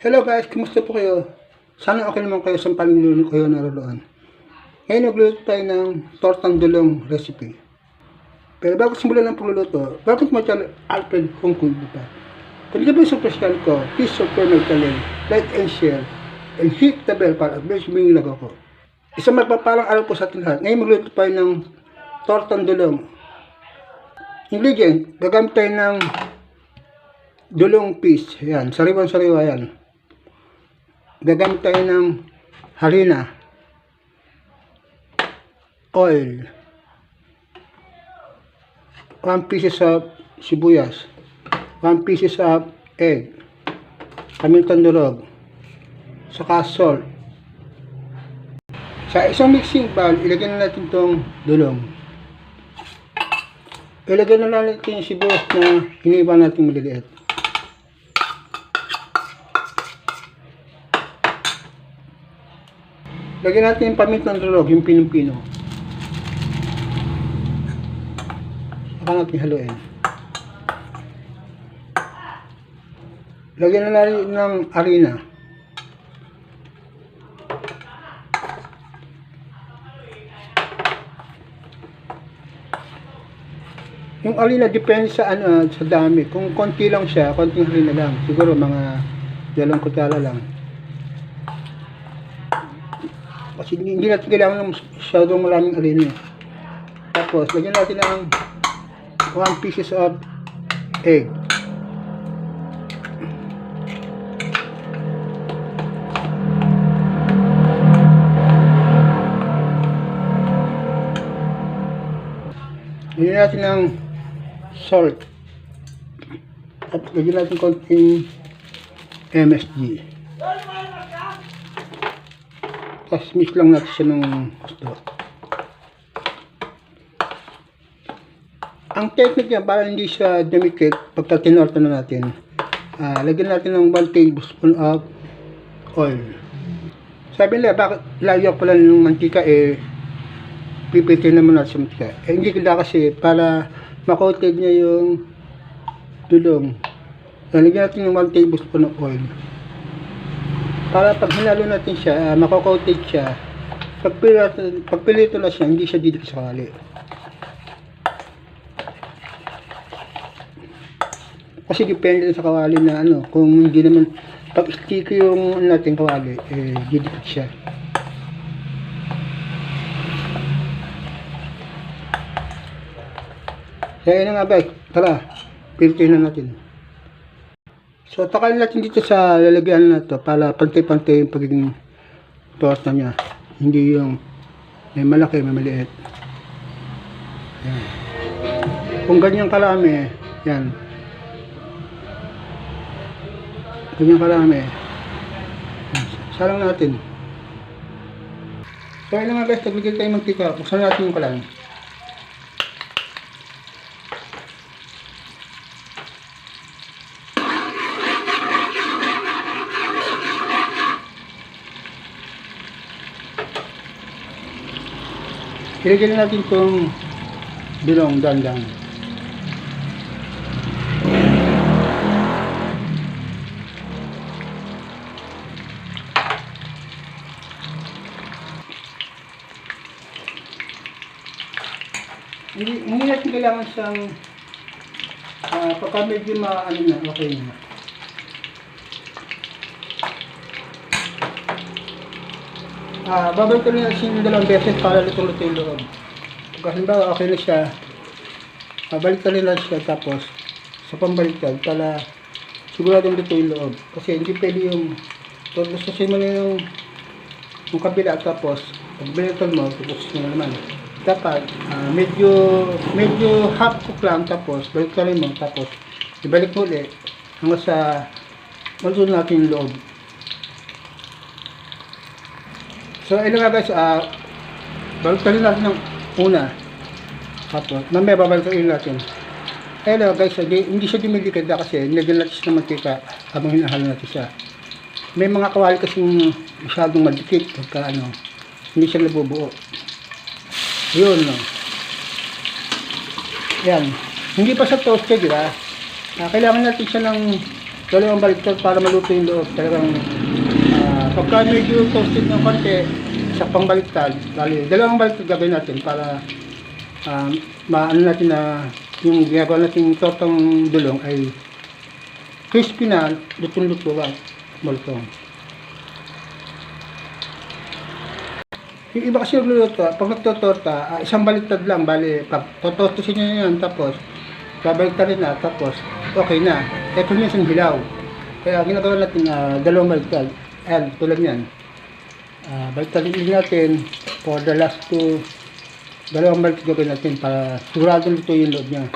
Hello guys, kumusta po kayo? Sana okay naman kayo sa pamilya kayo naroon. Ngayon nagluluto tayo ng tortang dulong recipe. Pero bago simulan ng pagluluto, bakit mo channel Alfred Hong Kong pa? Kung hindi ba sa personal ko, please subscribe my channel, like and share, and hit the bell para update mo yung lagaw ko. Isang magpapalang araw po sa ating lahat. Ngayon magluluto tayo ng tortang dulong. Ingredient, gagamit tayo ng dulong piece. Yan, sariwan-sariwa yan. Gagamit tayo ng harina, oil, 1 pieces of sibuyas, 1 pieces of egg, kamintang durog, saka salt. Sa isang mixing bowl, ilagay na natin itong dulong. Ilagay na natin yung sibuyas na hiniba natin maliliit. Lagyan natin yung pamintang durog, yung pinong-pino. Saka natin haluin. Lagyan na natin ng harina. Yung harina depende sa sa dami. Kung konti lang siya, konting harina lang. Siguro mga 2 kutsara lang. Kasi hindi natin kailangan ng masyadong maraming harina. Tapos, lagyan natin ng 1 pieces of egg. Lagyan natin ng salt. At lagyan natin konting MSG. Tapos mix lang natin siya ng gusto. Ang technique niya para hindi siya dumikit pagka tinorta na natin, lagyan natin ng 1 tablespoon of oil. Sabi nila, bakit layo pala ng mantika pipitin naman natin sa mantika. Hindi kaya kasi para makoated niya yung dulong. Lagyan natin ng 1 tablespoon of oil. Para pag hinalo natin siya, mako-coated siya. Pag pilito na siya, hindi siya didikit sa kawali. Kasi depende sa kawali na kung hindi naman, pag sticky yung natin kawali, didikit siya. Kaya na nga guys, tara, pilitin na natin. So, takalin natin dito sa lalagyan na to para pantay-pantay yung pagiging torta niya. Hindi yung may malaki, may maliit. Yan. Kung ganyan karami, yan. Ganyan karami. Salang natin. So, ayun nga guys, taglagay tayo mantika. Buksan natin yung kalan. Ilagay natin itong dulong dandan. Hindi natin kailangan siyang pagka medyo okay na. Babalik ko na siya 2 beses para luto-luto yung loob. Kung halimbawa okay na siya, babalik ko na siya tapos sa pambaliktad para siguradong luto yung loob. Kasi hindi pwede yung tutusin mo na yung kabila tapos pagbaliktad mo, tutusin mo naman. Dapat medyo half cook lang tapos baliktarin mo tapos ibalik mo ulit hanggang sa maluto natin yung loob. So, ayun nga guys, baliktarin natin ng una. Tapos, mamaya babaliktarin natin. Ayun guys, hindi siya dumidikit na kasi nilagyan natin siya ng mantika habang hinahalo natin siya. May mga kawali kasing masyadong madikit pagka hindi siya nabubuo. Yun, no. Yan. Hindi pa sa toasted, diba? Kailangan natin siya ng dalawang baliktad para maluto yung loob. Talagang pagka medyo toasted ng konti, sa pangbaliktad, bali, dalawang baliktad gagawin natin para maano natin na yung ginagawa natin tortang dulong ay crispy na, lutong-luto at malutong. Yung iba kasi nagluluto, pag nagtotorta, isang baliktad lang, bali, pag totostusin nyo yan, tapos babaliktad rin na, tapos okay na. Ito minsan hilaw. Kaya ginagawa natin dalawang baliktad. Ayan, tulad yan. Baliktadin natin for the last two, dalawang baliktad gagawin natin para sigurado luto yung loob niya.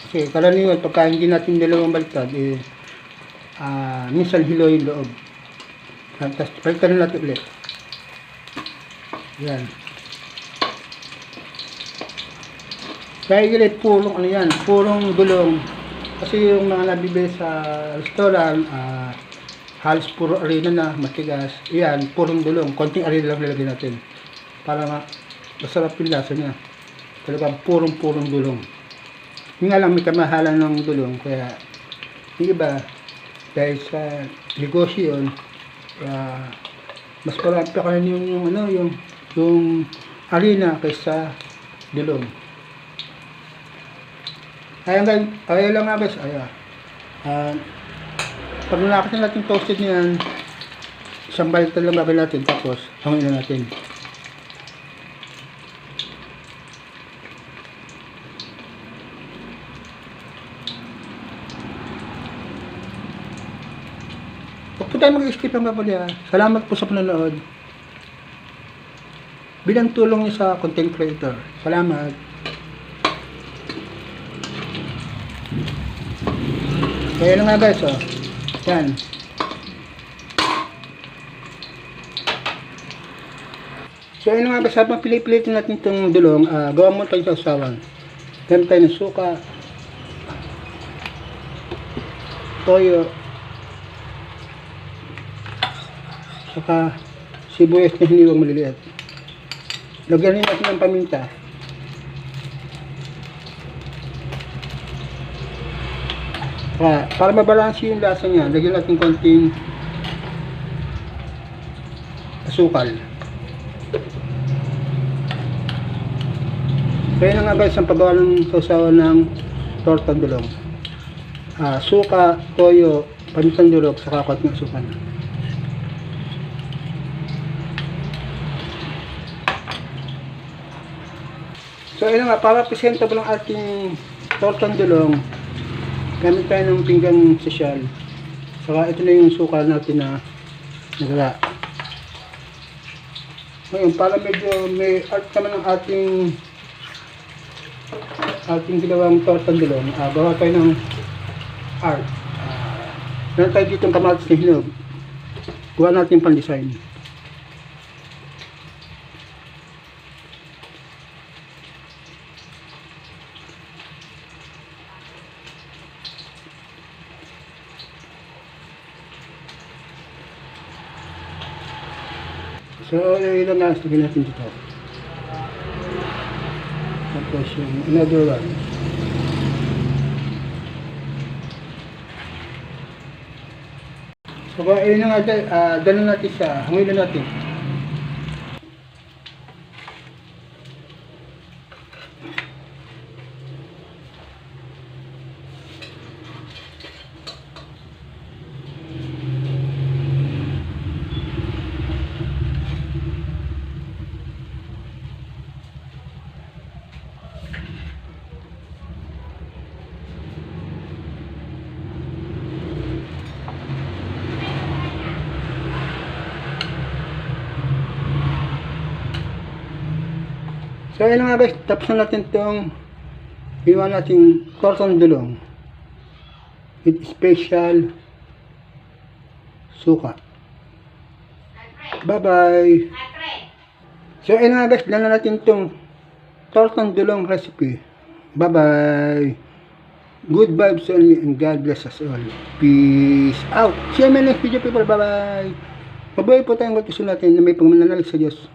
Kasi karaniwan, pagka hindi natin dalawang baliktad, minsan hilaw yung loob. Tapos baliktadin natin ulit. Yan. Kaya gilid, purong ano yan, purong dulong. Kasi yung mga nabibili sa restaurant, halos puro arena na, matigas. Yan, purong dulong. Konting arena lang nilagay natin. Para masarap yung lasa niya. Talagang purong dulong. Yung nga lang may kamahalan ng dulong. Kaya yung iba, dahil sa negosyo yun, mas marami pa kayo yung arena kaysa dulong. Ayan lang nga guys, pag nalakit na natin toasted niyan, isang baliktad lang gagawin natin, tapos hangin na natin. Huwag po tayo mag-skip ng babali. Salamat po sa panonood. Bilang tulong niyo sa content creator. Salamat. Kaya na nga guys, yan. So ayun nga guys, habang pili-pilitin natin itong dulong, gawa mo tayo sa usawan. Gamit tayo ng suka, toyo, saka sibuyas na hiniwang maliliit. Lagyan rin natin ng paminta. Para mabalansi yung lasa niya, lagyan natin konting asukal. Kaya na nga guys ang paggawa ng sausawan ng tortang dulong. Suka, toyo, pamintang durog, saka konting asukal. So ayun nga, para presentable ang ating tortang dulong, gamit tayo ng pinggang sosyal. Saka ito na yung suka natin na nagala. Ngayon, para medyo may art naman ang ating ginawang tortang dulong, gawa tayo ng art. Meron tayo dito ang kamatis na hinog. Gawa natin yung pan-design. So, ilang nga lagyan natin dito. Tapos yung another one. So, ayun na nga, dalan natin siya. Hangin natin. So ayun nga guys, tapos na natin itong ginawa natin tortang dulong with special suka. Bye bye. So ayun nga guys, dala natin itong tortang dulong recipe. Bye bye. Good vibes only and God bless us all. Peace out. See you in my next video people. Bye bye. Mabuhay po tayong katusok natin na may pagmananalig sa Diyos.